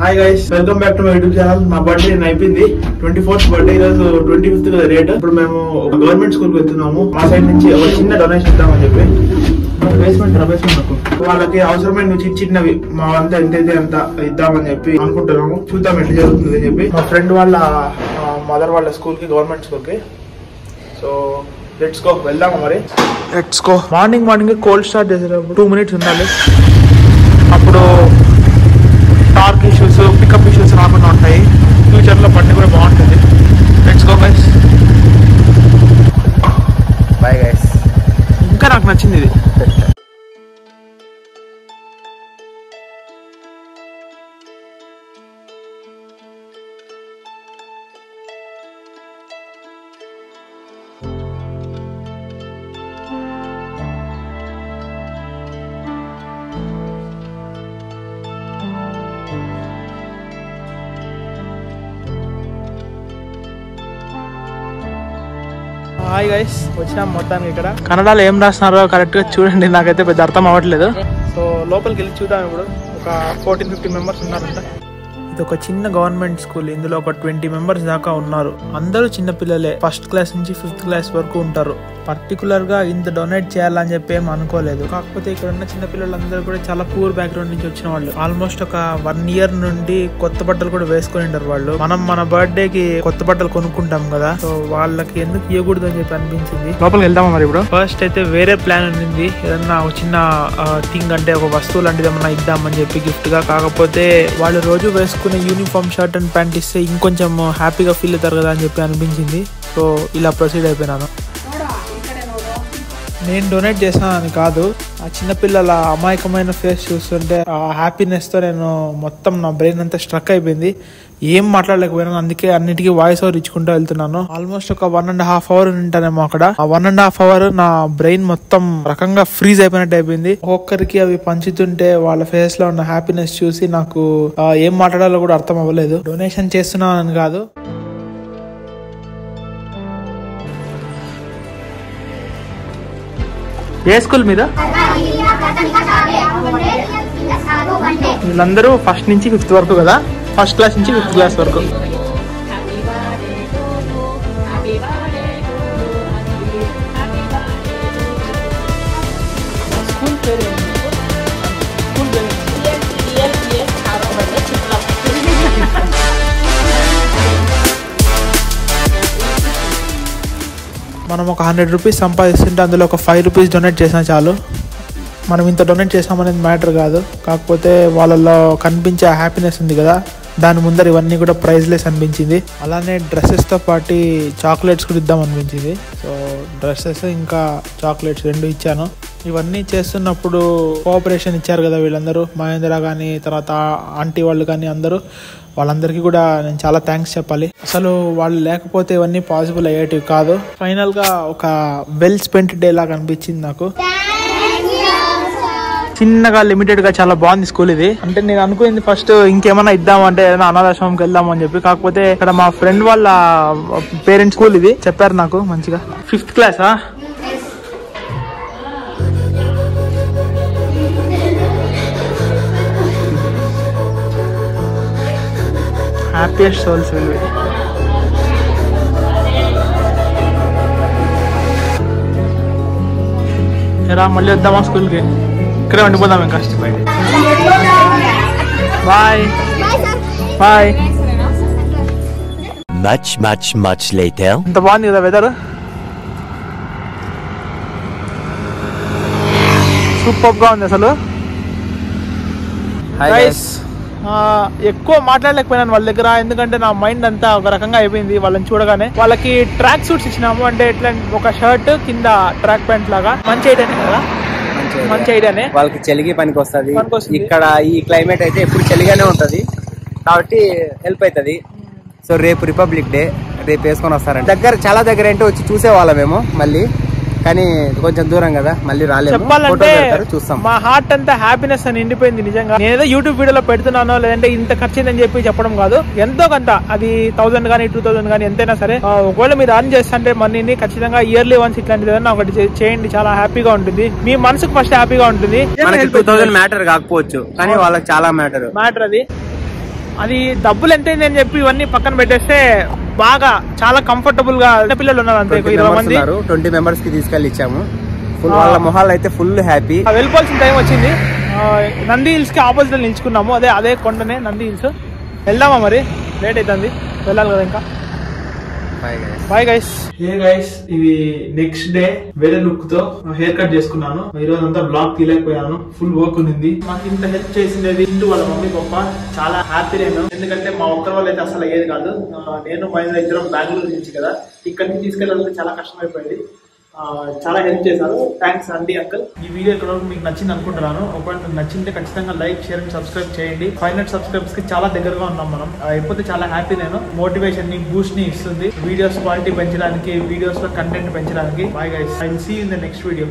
Hi guys, welcome back to my YouTube channel. నా birthday అయిపోయింది, 24th birthday. ఈరోజు 25th కదా డేట్. ఇప్పుడు మేము గవర్నమెంట్ స్కూల్ కి వెళ్తున్నాము. మా సైడ్ నుంచి ఒక చిన్న డొనేషన్ ఇద్దామని చెప్పి బేస్మెంట్ నాకు వాళ్ళకి అవసరమైన చిన్నవి మా అంతా ఎంతైతే అంత ఇద్దామని చెప్పి అనుకుంటున్నాము. చూద్దాం ఎట్లా జరుగుతుంది అని చెప్పి. మా ఫ్రెండ్ వాళ్ళ మదర్ వాళ్ళ స్కూల్ కి, గవర్నమెంట్ స్కూల్ కి. సో లెట్స్ గో, వెళ్దాము మరి. Let's go. Morning cold start చేసేటప్పుడు 2 minutes ఉండాలి. అప్పుడు టార్క్ ఇష్యూస్, పికప్ ఇష్యూస్ రాకుండా ఉంటాయి. ఫ్యూచర్లో బండి కూడా బాగుంటుంది. Let's go guys. Bye guys. ఇంకా నాకు నచ్చింది ఇది. హాయ్ గైస్, వచ్చినాం మొత్తానికి. ఇక్కడ కన్నడలో ఏం రాస్తున్నారో కరెక్ట్ గా చూడండి, నాకైతే పెద్ద అర్థం అవ్వట్లేదు. సో లోపలికి వెళ్ళి చూద్దాం. ఇప్పుడు ఒక 14-15 మెంబర్స్ ఉన్నారంట. ఇది ఒక చిన్న గవర్నమెంట్ స్కూల్. ఇందులో ఒక 20 మెంబర్స్ దాకా ఉన్నారు. అందరూ చిన్న పిల్లలే, 1st క్లాస్ నుంచి 5th క్లాస్ వరకు ఉంటారు. పర్టికులర్ గా ఇంత డొనేట్ చేయాలని చెప్పి ఏం అనుకోలేదు. కాకపోతే ఇక్కడ ఉన్న చిన్న పిల్లలందరూ కూడా చాలా పూర్ బ్యాక్గ్రౌండ్ నుంచి వచ్చిన వాళ్ళు. ఆల్మోస్ట్ ఒక 1 year నుండి కొత్త బట్టలు కూడా వేసుకొని ఉంటారు వాళ్ళు. మనం మన బర్త్డే కి కొత్త బట్టలు కొనుక్కుంటాం కదా, సో వాళ్ళకి ఎందుకు ఇవ్వకూడదు అని చెప్పి అనిపించింది. లోపలికి వెళ్దామా మరి ఇప్పుడు. ఫస్ట్ అయితే వేరే ప్లాన్ ఉంది, ఏదన్నా ఒక చిన్న థింగ్ అంటే ఒక వస్తువు లాంటిది ఏమన్నా ఇద్దామని చెప్పి గిఫ్ట్ గా. కాకపోతే వాళ్ళు రోజు వేసుకునే యూనిఫామ్ షర్ట్ అండ్ ప్యాంట్ ఇస్తే ఇంకొంచెం హ్యాపీగా ఫీల్ అవుతారు కదా అని చెప్పి అనిపించింది. సో ఇలా ప్రొసీడ్ అయిపోయినాను. నేను డొనేట్ చేశానని కాదు, ఆ చిన్నపిల్లల అమాయకమైన ఫేస్ చూస్తుంటే ఆ హ్యాపీనెస్ తో నేను మొత్తం నా బ్రెయిన్ అంతా స్ట్రక్ అయిపోయింది. ఏం మాట్లాడలేకపోయినాను. అందుకే అన్నిటికీ వాయిస్ ఓవర్ ఇచ్చుకుంటూ వెళ్తున్నాను. ఆల్మోస్ట్ ఒక 1.5 hour ఉంటానేమో అక్కడ. ఆ 1.5 hour నా బ్రెయిన్ మొత్తం రకంగా ఫ్రీజ్ అయిపోయినట్టు అయిపోయింది. ఒక్కొక్కరికి అవి పంచుతుంటే వాళ్ళ ఫేస్ లో ఉన్న హ్యాపీనెస్ చూసి నాకు ఏం మాట్లాడాలో కూడా అర్థం అవ్వలేదు. డొనేషన్ చేస్తున్నానని కాదు, ఏ స్కూల్ మీద వీళ్ళందరూ 1st నుంచి 5th వరకు కదా, 1st క్లాస్ నుంచి 5th క్లాస్ వరకు. మనం ఒక 100 rupees సంపాదిస్తుంటే అందులో ఒక 5 rupees డొనేట్ చేసినా చాలు. మనం ఇంత డొనేట్ చేసామనేది మ్యాటర్ కాదు. కాకపోతే వాళ్ళలో కనిపించే హ్యాపీనెస్ ఉంది కదా, దాని ముందర ఇవన్నీ కూడా ప్రైజ్లెస్ అనిపించింది. అలానే డ్రెస్సెస్తో పాటు చాక్లెట్స్ కూడా ఇద్దాం అనిపించింది. సో డ్రెస్సెస్ ఇంకా చాక్లెట్స్ 2 ఇచ్చాను. ఇవన్నీ చేస్తున్నప్పుడు కోఆపరేషన్ ఇచ్చారు కదా వీళ్ళందరూ, మహేంద్ర కానీ తర్వాత ఆంటీ వాళ్ళు కానీ అందరూ, వాళ్ళందరికీ కూడా నేను చాలా థ్యాంక్స్ చెప్పాలి. అసలు వాళ్ళు లేకపోతే ఇవన్నీ పాసిబుల్ అయ్యేటివి కాదు. ఫైనల్ గా ఒక వెల్ స్పెంట్ డే లాగా అనిపించింది నాకు. చిన్నగా లిమిటెడ్ గా చాలా బాగుంది స్కూల్ ఇది. అంటే నేను అనుకుంది ఫస్ట్ ఇంకేమన్నా ఇద్దామంటే ఏదైనా అనాథాశ్రమంకి వెళ్దామని చెప్పి. కాకపోతే ఇక్కడ మా ఫ్రెండ్ వాళ్ళ పేరెంట్స్ స్కూల్ ఇది చెప్పారు నాకు మంచిగా. 5th క్లాసా? హ్యాపీయెస్ట్ సోల్స్ వీళ్ళు. ఎలా మళ్ళీ వద్దామా స్కూల్కి? ఇక్కడే ఉండిపోదాం ఇంకా. Bye bye. Much later. ఎంత బాగుంది కదా వెదర్, సూపర్ గా ఉంది అసలు. ఎక్కువ మాట్లాడలేకపోయినాను వాళ్ళ దగ్గర, ఎందుకంటే నా మైండ్ అంతా ఒక రకంగా అయిపోయింది వాళ్ళని చూడగానే. వాళ్ళకి ట్రాక్ సూట్స్ ఇచ్చినాము, అంటే ఎట్లా ఒక షర్ట్ కింద ట్రాక్ ప్యాంట్ లాగా. మంచి ఐడియానే కదా, మంచి ఐడియానే. వాళ్ళకి చలికి పనికి వస్తుంది. ఇక్కడ ఈ క్లైమేట్ అయితే ఎప్పుడు చలిగానే ఉంటది కాబట్టి హెల్ప్ అవుతుంది. సో రేపు రిపబ్లిక్ డే, రేపు వేసుకొని వస్తారండి. చాలా దగ్గర అంటే వచ్చి చూసేవాళ్ళమేమో మళ్ళీ, కానీ కొంచెం దూరం కదా, మళ్ళీ రాలేదు. చెప్పాలంటే చూస్తాం. మా హార్ట్ అంతా హ్యాపీనెస్ అని నిండిపోయింది నిజంగా. నేనేదో యూట్యూబ్ వీడియోలో పెడుతున్నానో లేదంటే ఇంత ఖర్చు అయిందని చెప్పి చెప్పడం కాదు. ఎంతో కొంత, అది 1000 కానీ 2000 కానీ ఎంతైనా సరే, ఒకవేళ మీరు అర్న్ చేస్తుంటే మనీని ఖచ్చితంగా ఇయర్లీ వన్స్ ఇట్లాంటిది ఏదైనా ఒకటి చేయండి. చాలా హ్యాపీగా ఉంటుంది, మీ మనసుకు ఫస్ట్ హ్యాపీగా ఉంటుంది. 2000 మ్యాటర్ కాకపోవచ్చు కానీ వాళ్ళకి చాలా మ్యాటర్ అది. అది డబ్బులు ఎంతైంది అని చెప్పి ఇవన్నీ పక్కన పెట్టేస్తే బాగా చాలా కంఫర్టబుల్ గా పిల్లలు ఉన్నారు అంతే 20 మంది 20 మెంబర్స్ కి తీసుకెళ్లి ఇచ్చాము. వాళ్ళ మొహాలు అయితే ఫుల్ హ్యాపీ. వెళ్ళిపోవాల్సిన టైం వచ్చింది. నంది హిల్స్ కి ఆపోజిట్ నిల్చుకున్నాము. అదే కొండనే నంది హిల్స్. వెళ్దామా మరి? లేట్ అవుతుంది, వెళ్ళాలి కదా ఇంకా. Bye guys. హే గైస్, ఇది నెక్స్ట్ డే వేరే లుక్ తో హెయిర్ కట్ చేసుకున్నాను. ఈ రోజు అంతా బ్లాగ్ తీయలేకపోయాను, ఫుల్ వర్క్ ఉంది. మాకు ఇంత హెల్ప్ చేసింది ఇంటూ వాళ్ళ మమ్మీ గొప్ప. చాలా హ్యాపీ నేను, ఎందుకంటే మా ఒక్కరి వల్ల అయితే అసలు అయ్యేది కాదు. నేను మహిళ ఇద్దరం బెంగళూరు నుంచి కదా, ఇక్కడి నుంచి తీసుకెళ్ళాలంటే చాలా కష్టమైపోయింది. చాలా హెల్ప్ చేశారు. థ్యాంక్స్ అండి, అంకుల్. ఈ వీడియో ఇక్కడ మీకు నచ్చింది అనుకుంటున్నాను. ఒకవేళ మీకు నచ్చింటే ఖచ్చితంగా లైక్, షేర్ అండ్ సబ్స్క్రైబ్ చేయండి. 500 సబ్స్క్రైబర్స్ కి చాలా దగ్గరగా ఉన్నాం మనం. అయిపోతే చాలా హ్యాపీ. నేను మోటివేషన్ ని, బూస్ట్ ని ఇస్తుంది వీడియోస్ క్వాలిటీ పెంచడానికి, వీడియోస్ లో కంటెంట్ పెంచడానికి. Bye guys, I will see you in the next video.